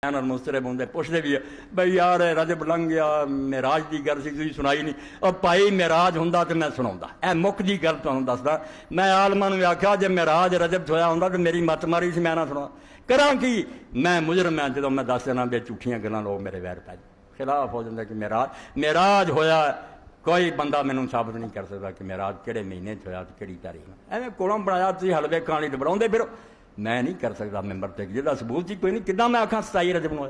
مسترب ہوں پوچھتے بھی بھائی یار رجب لنگ گیا معراج کی گل سی تھی سنائی نہیں اور بھائی معراج ہوں تو میں سنا اے مک جی گل تمہیں دسدا میں آلما نے آخیا جی معراج رجب ہویا ہوں تو میری مت ماری سی میں نہ سنا کراں کی میں مجرم ہاں جدوں میں دس دینا بے جھوٹیاں گلاں لوگ میرے ویر پہ خلاف ہو جاتا کہ معراج ہویا کوئی بندہ مینوں ثابت نہیں کر سکتا کہ معراج کہڑے مہینے ہویا کہڑی تاریخ ایویں کولوں بنایا تھی حلوے کہانی بناؤندے پھرو میں نہیں کر سکتا ممبر تے جہاں ثبوت ہی کوئی نہیں کداں میں آکھاں 27 رجب نو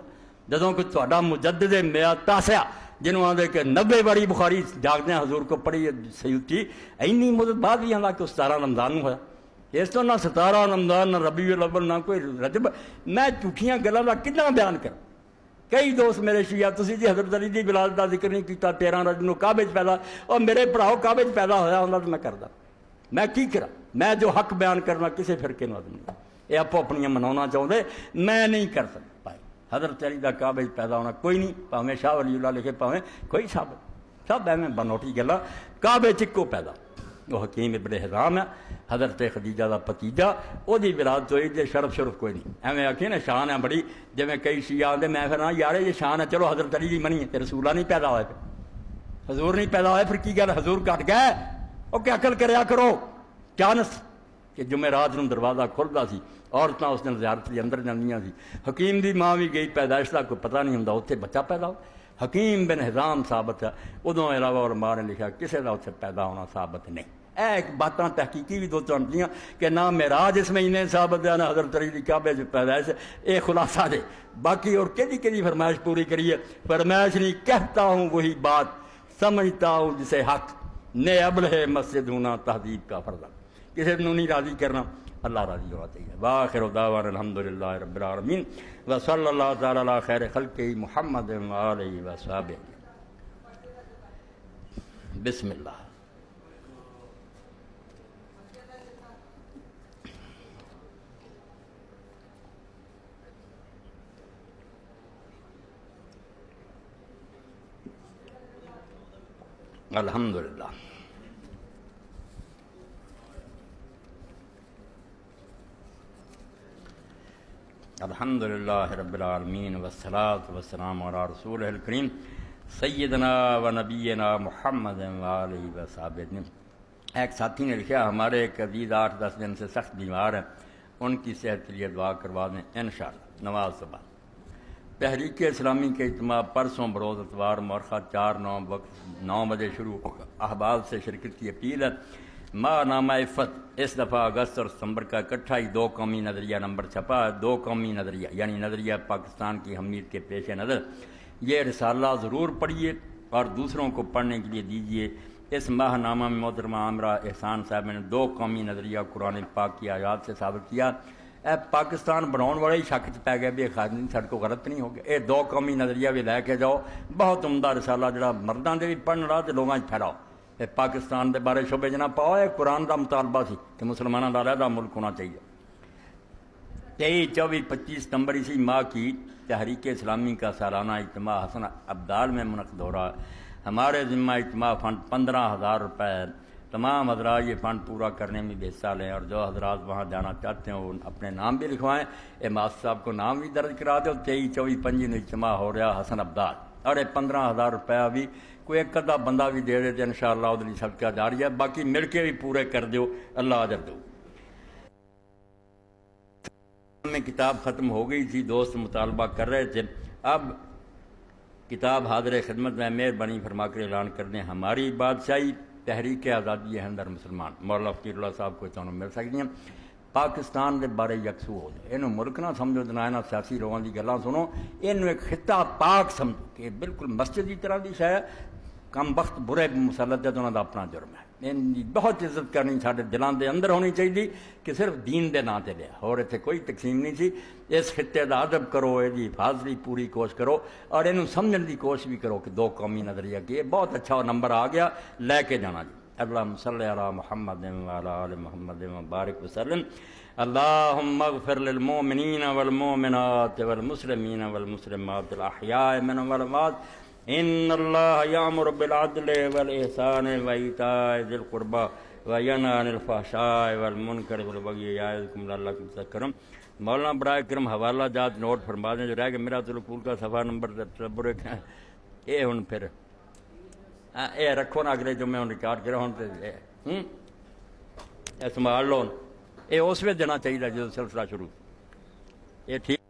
جدوں کہ تہاڈا مجدد میعاد تاسع جنہوں آدھے کہ 90 باری بخاری جاگدے حضور کو پڑھی سیوتی اینی مدت بعد بھی آندا کہ 17 رمضان نو ہویا اس تو نہ 17 رمضان نہ ربیع الاول نہ کوئی رجب میں جھوٹیاں گلاں دا کداں بیان کراں کئی دوست میرے شیعہ تسی جی حضرت علی دی ولادت دا ذکر نہیں کیتا 13 رجب نو کعبے وچ پیدا اور میرے بھراؤ کعبے وچ پیدا ہویا ہوندا تو میں کردا میں کی کراں میں جو حق بیان کرنا کسی فرقے نو نہیں یہ آپ اپنی منانا چاہتے میں نہیں کر سکتا بھائی حضرت علی دا کعبے پیدا ہونا کوئی نہیں پاویں شاہ ولی اللہ لکھے پاویں کوئی ثابت سب ایویں بنوٹی گلا کعبے چکو پیدا وہ حکیم ابن حزام ہے حضرت خدیجہ دا پتیجا وہ دی ولادت ہوئی جے شرف کوئی نہیں ایویں آکھے نا شان ہے بڑی جی کئی شیعہ آدھے میں پھر یار یہ شان ہے چلو حضرت علی دی منی ہے رسولہ نہیں پیدا ہوئے پھر حضور نہیں پیدا ہوئے پھر کی گل حضور کٹ گئے وہ کہ عقل کریا کرو چانس کہ جمعرات نوں دروازہ کھلدا سی عورتاں اس دن زیارت دے اندر جاندیاں سی حکیم دی ماں بھی گئی پیدائش دا کوئی پتہ نہیں ہوندا اتنے بچہ پیدا ہو حکیم بن حزام ثابت ہے ادوں علاوہ علماء نے لکھا کسی دا اتنے پیدا ہونا ثابت نہیں اے ایک باتاں تحقیقی بھی دو چاندیاں کہ نہ معراج اس مہینے ثابت ہے نہ حضرت علی دی کعبے وچ پیدائش اے خلاصہ دے باقی اور کیڑی فرمائش پوری کریے فرمائش نہیں کہتا ہوں وہی بات سمجھتا ہوں جسے حق نے ابلہ مسجد ہونا تہذیب کا فرض کسی کو نہیں راضی کرنا اللہ راضی ہونا چاہیے وآخر دعوانا الحمدللہ رب العالمین وصلی اللہ تعالی علی خیر خلقہ محمد وآلہ وصحبہ بسم اللہ الحمدللہ الحمدللہ رب العالمین والصلاة والسلام علی رسولہ الکریم سیدنا و نبینا محمد وآلہ وصحبہ ایک ساتھی نے لکھا ہمارے ایک عزیز 8-10 دن سے سخت بیمار ہیں ان کی صحت کے لیے دعا کروا دیں انشاءاللہ نماز سے بعد تحریک اسلامی کے اجتماع پرسوں بروز اتوار مورخہ 4/9 وقت 9 بجے شروع ہوگا احباب سے شرکت کی اپیل ہے ماہ نامہ عفت اس دفعہ اگست اور ستمبر کا اکٹھا ہی 2 قومی نظریہ نمبر چھپا ہے 2 قومی نظریہ یعنی نظریہ پاکستان کی اہمیت کے پیش نظر یہ رسالہ ضرور پڑھیے اور دوسروں کو پڑھنے کے لیے دیجیے اس ماہ نامہ میں محترمہ عامرہ احسان صاحب نے 2 قومی نظریہ قرآن پاک کی آیات سے ثابت کیا اے پاکستان بناؤن والے ہی شک چ پی گئے بھی خادم سڑ کو غلط نہیں ہو گیا یہ 2 قومی نظریہ بھی لے کے جاؤ بہت عمدہ رسالہ جڑا مردوں کے بھی پڑھن رہا تو لوگوں پھیلاؤ یہ پاکستان کے بارے شعبے جناب پاؤ یہ قرآن کا مطالبہ سی کہ مسلمانوں کا علیحدہ ملک ہونا چاہیے 23, 24, 25 ستمبر اسی ماہ کی تحریک اسلامی کا سالانہ اجتماع حسن ابدال میں منعقد ہو رہا ہے ہمارے ذمہ اجتماع فنڈ 15,000 روپے ہے تمام حضرات یہ فنڈ پورا کرنے میں بھی حصہ لیں اور جو حضرات وہاں جانا چاہتے ہیں وہ اپنے نام بھی لکھوائیں ماسٹر صاحب کو نام بھی درج کرا دو 23, 24, 25 اجتماع ہو رہا حسن ابدال اور یہ 15,000 روپیہ بھی کوئی ایک ادھا بندہ بھی دے دیتے انشاءاللہ ادھر صدقہ جاری ہے باقی مل کے بھی پورے کر دیو اللہ اجر دو میں کتاب ختم ہو گئی تھی دوست مطالبہ کر رہے تھے اب کتاب حاضر خدمت میں مہربانی فرما کر اعلان کر دیں ہماری بادشاہی تحریک آزادی ہے اندر مسلمان مولانا فقیر اللہ صاحب کو تمہیں مل سکتی ہیں پاکستان کے بارے یکسو ہو جائے یہ ملک نہ سمجھو جنا سیاسی لوگوں کی گلاں سنو یہ ایک خطہ پاک سمجھو کہ بالکل مسجد کی طرح کی شاید کم وقت برے مسلط ہے تو انہوں کا اپنا جرم ہے ان کی بہت عزت کرنی سارے دلان دے اندر ہونی چاہیے کہ صرف دین دے نام تے لیا اور اتنے کوئی تقسیم نہیں سی اس خطے کا ادب کرو یہ حفاظت کی پوری کوشش کرو اور یہ سمجھنے کی کوشش بھی کرو کہ 2 قومی نظریہ کی بہت اچھا نمبر آ گیا لے کے جانا جی اللہم صلی علی محمد وعلی آل محمد وبارک وسلم اللہم اغفر للمؤمنین والمؤمنات والمسلمین والمسلمات الاحیاء منهم والاموات ان اللہ یامر بالعدل والاحسان وایتاء ذی القربى وینہی عن الفحشاء والمنکر والبغی یعظکم لعلکم تذکرون مولانا برائے کرم حوالہ جات نوٹ فرما دیں جو رہ گئے میرا العقول کا صفحہ نمبر یہ ہوں پھر یہ رکھو نا اگلے جو میں ریکارڈ کرا ہوں یہ سنبھال لو یہ اس وقت دینا چاہیے جب سلسلہ شروع یہ ٹھیک